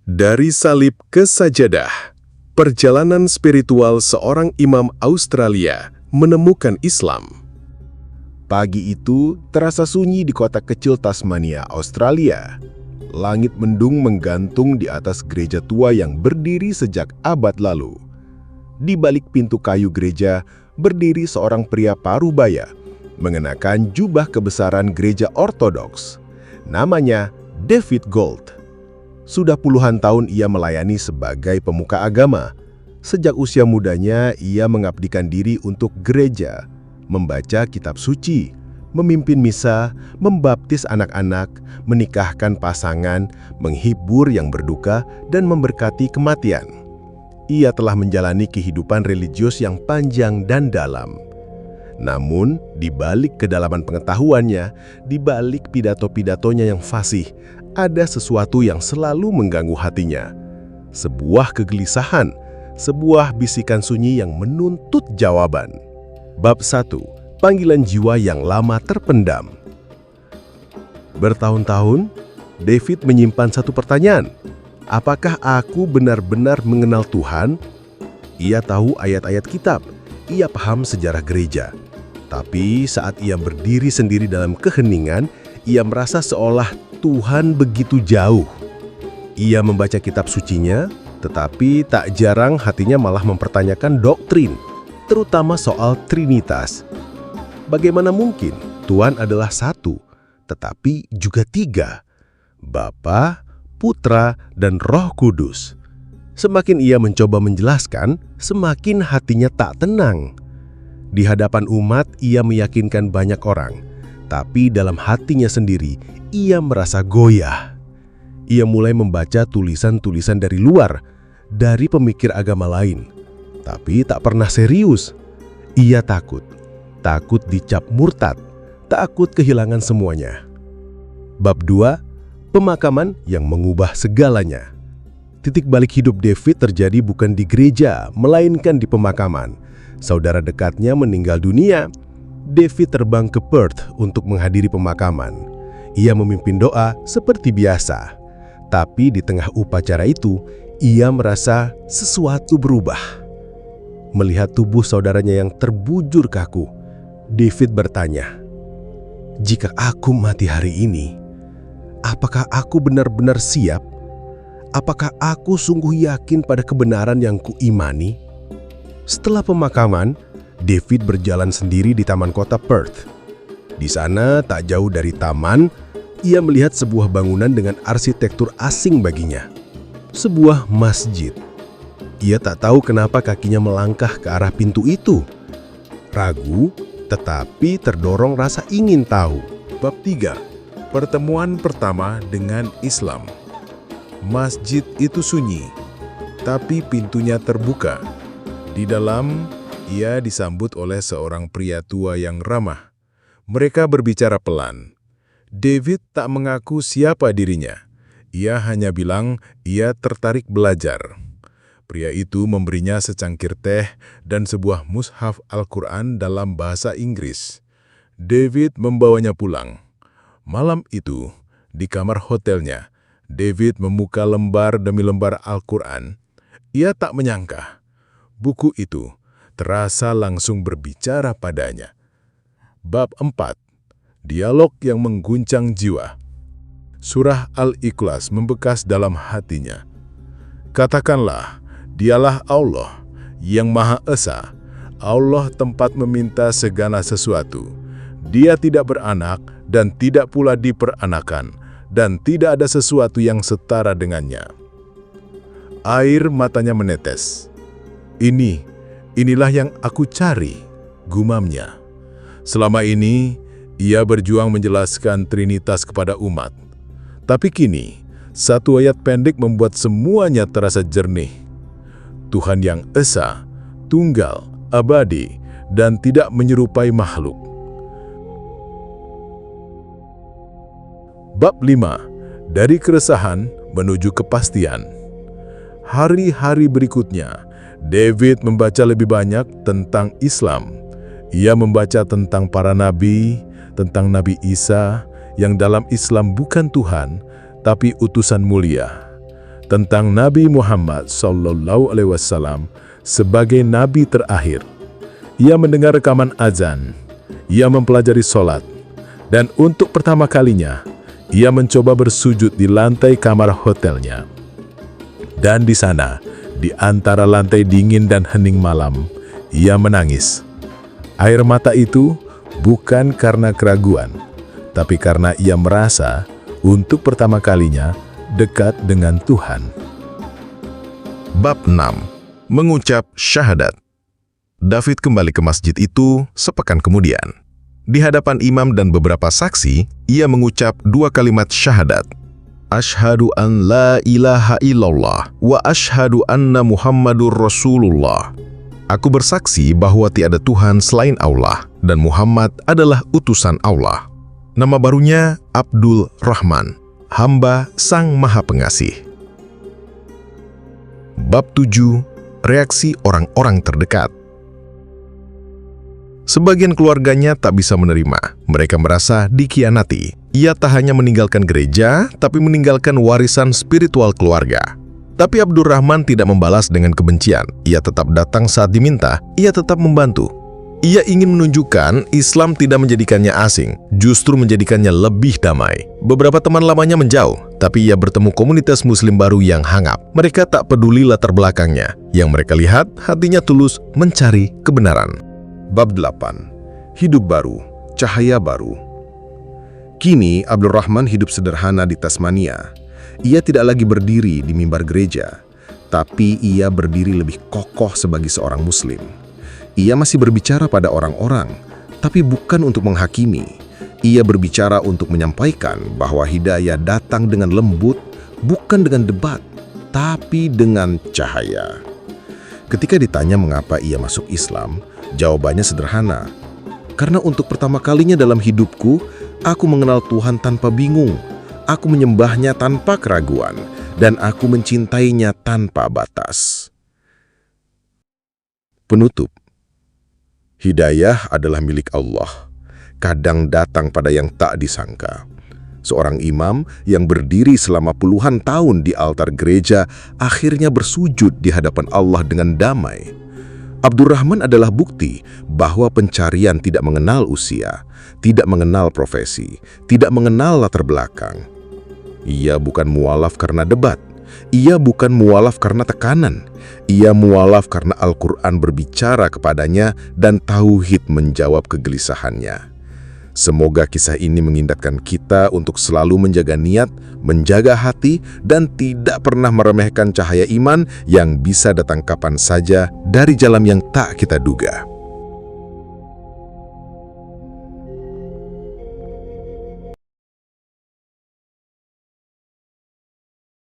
Dari salib ke sajadah, perjalanan spiritual seorang imam Australia menemukan Islam. Pagi itu terasa sunyi di kota kecil Tasmania, Australia. Langit mendung menggantung di atas gereja tua yang berdiri sejak abad lalu. Di balik pintu kayu gereja berdiri seorang pria parubaya mengenakan jubah kebesaran gereja ortodoks. Namanya David Gold. Sudah puluhan tahun ia melayani sebagai pemuka agama. Sejak usia mudanya, ia mengabdikan diri untuk gereja, membaca kitab suci, memimpin misa, membaptis anak-anak, menikahkan pasangan, menghibur yang berduka, dan memberkati kematian. Ia telah menjalani kehidupan religius yang panjang dan dalam. Namun, di balik kedalaman pengetahuannya, di balik pidato-pidatonya yang fasih, ada sesuatu yang selalu mengganggu hatinya. Sebuah kegelisahan, sebuah bisikan sunyi yang menuntut jawaban. Bab 1. Panggilan jiwa yang lama terpendam. Bertahun-tahun, David menyimpan satu pertanyaan. Apakah aku benar-benar mengenal Tuhan? Ia tahu ayat-ayat kitab, ia paham sejarah gereja. Tapi saat ia berdiri sendiri dalam keheningan, ia merasa seolah Tuhan begitu jauh. Ia membaca kitab sucinya, tetapi tak jarang hatinya malah mempertanyakan doktrin, terutama soal Trinitas. Bagaimana mungkin Tuhan adalah satu, tetapi juga tiga? Bapa, Putra, dan Roh Kudus. Semakin ia mencoba menjelaskan, semakin hatinya tak tenang. Di hadapan umat, ia meyakinkan banyak orang, tapi dalam hatinya sendiri, ia merasa goyah. Ia mulai membaca tulisan-tulisan dari luar, dari pemikir agama lain, tapi tak pernah serius. Ia takut dicap murtad, takut kehilangan semuanya. Bab 2. Pemakaman yang mengubah segalanya. Titik balik hidup David terjadi bukan di gereja, melainkan di pemakaman. Saudara dekatnya meninggal dunia. David terbang ke Perth untuk menghadiri pemakaman. Ia memimpin doa seperti biasa. Tapi di tengah upacara itu, ia merasa sesuatu berubah. Melihat tubuh saudaranya yang terbujur kaku, David bertanya, "Jika aku mati hari ini, apakah aku benar-benar siap? Apakah aku sungguh yakin pada kebenaran yang kuimani?" Setelah pemakaman, David berjalan sendiri di taman kota Perth. Di sana, tak jauh dari taman, ia melihat sebuah bangunan dengan arsitektur asing baginya. Sebuah masjid. Ia tak tahu kenapa kakinya melangkah ke arah pintu itu. Ragu, tetapi terdorong rasa ingin tahu. Bab 3. Pertemuan pertama dengan Islam. Masjid itu sunyi, tapi pintunya terbuka. Di dalam, ia disambut oleh seorang pria tua yang ramah. Mereka berbicara pelan. David tak mengaku siapa dirinya. Ia hanya bilang ia tertarik belajar. Pria itu memberinya secangkir teh dan sebuah mushaf Al-Quran dalam bahasa Inggris. David membawanya pulang. Malam itu, di kamar hotelnya, David membuka lembar demi lembar Al-Quran. Ia tak menyangka buku itu terasa langsung berbicara padanya. Bab 4. Dialog yang mengguncang jiwa. Surah Al-Ikhlas membekas dalam hatinya. Katakanlah, dialah Allah yang Maha Esa, Allah tempat meminta segala sesuatu. Dia tidak beranak dan tidak pula diperanakan, dan tidak ada sesuatu yang setara dengannya. Air matanya menetes. Inilah yang aku cari, gumamnya. Selama ini, ia berjuang menjelaskan Trinitas kepada umat. Tapi kini, satu ayat pendek membuat semuanya terasa jernih. Tuhan yang esa, tunggal, abadi, dan tidak menyerupai makhluk. Bab 5. Dari keresahan menuju kepastian. Hari-hari berikutnya, David membaca lebih banyak tentang Islam. Ia membaca tentang para nabi, tentang Nabi Isa, yang dalam Islam bukan Tuhan, tapi utusan mulia. tentang Nabi Muhammad SAW sebagai nabi terakhir. Ia mendengar rekaman azan, ia mempelajari sholat, dan untuk pertama kalinya, ia mencoba bersujud di lantai kamar hotelnya. Dan di sana, di antara lantai dingin dan hening malam, ia menangis. Air mata itu bukan karena keraguan, tapi karena ia merasa untuk pertama kalinya dekat dengan Tuhan. Bab 6. Mengucap syahadat. David kembali ke masjid itu sepekan kemudian. Di hadapan imam dan beberapa saksi, ia mengucap 2 kalimat syahadat. Asyhadu an la ilaha illallah wa asyhadu anna Muhammadur Rasulullah. Aku bersaksi bahwa tiada Tuhan selain Allah dan Muhammad adalah utusan Allah. Nama barunya Abdul Rahman, hamba Sang Maha Pengasih. Bab 7. Reaksi orang-orang terdekat. Sebagian keluarganya tak bisa menerima. Mereka merasa dikhianati. Ia tak hanya meninggalkan gereja, tapi meninggalkan warisan spiritual keluarga. Tapi Abdurrahman tidak membalas dengan kebencian. Ia tetap datang saat diminta. Ia tetap membantu. Ia ingin menunjukkan Islam tidak menjadikannya asing, justru menjadikannya lebih damai. Beberapa teman lamanya menjauh, tapi ia bertemu komunitas muslim baru yang hangat. Mereka tak peduli latar belakangnya. Yang mereka lihat, hatinya tulus mencari kebenaran. Bab 8. Hidup baru, cahaya baru. Kini Abdurrahman hidup sederhana di Tasmania. Ia tidak lagi berdiri di mimbar gereja, tapi ia berdiri lebih kokoh sebagai seorang muslim. Ia masih berbicara pada orang-orang, tapi bukan untuk menghakimi. Ia berbicara untuk menyampaikan bahwa hidayah datang dengan lembut, bukan dengan debat, tapi dengan cahaya. Ketika ditanya mengapa ia masuk Islam, jawabannya sederhana. Karena untuk pertama kalinya dalam hidupku, aku mengenal Tuhan tanpa bingung. Aku menyembahnya tanpa keraguan, dan aku mencintainya tanpa batas. Penutup. Hidayah adalah milik Allah, kadang datang pada yang tak disangka. Seorang imam yang berdiri selama puluhan tahun di altar gereja akhirnya bersujud di hadapan Allah dengan damai. Abdurrahman adalah bukti bahwa pencarian tidak mengenal usia, tidak mengenal profesi, tidak mengenal latar belakang. Ia bukan mualaf karena debat. Ia bukan mualaf karena tekanan. Ia mualaf karena Al-Quran berbicara kepadanya dan tauhid menjawab kegelisahannya. Semoga kisah ini mengingatkan kita untuk selalu menjaga niat, menjaga hati, dan tidak pernah meremehkan cahaya iman yang bisa datang kapan saja dari jalan yang tak kita duga.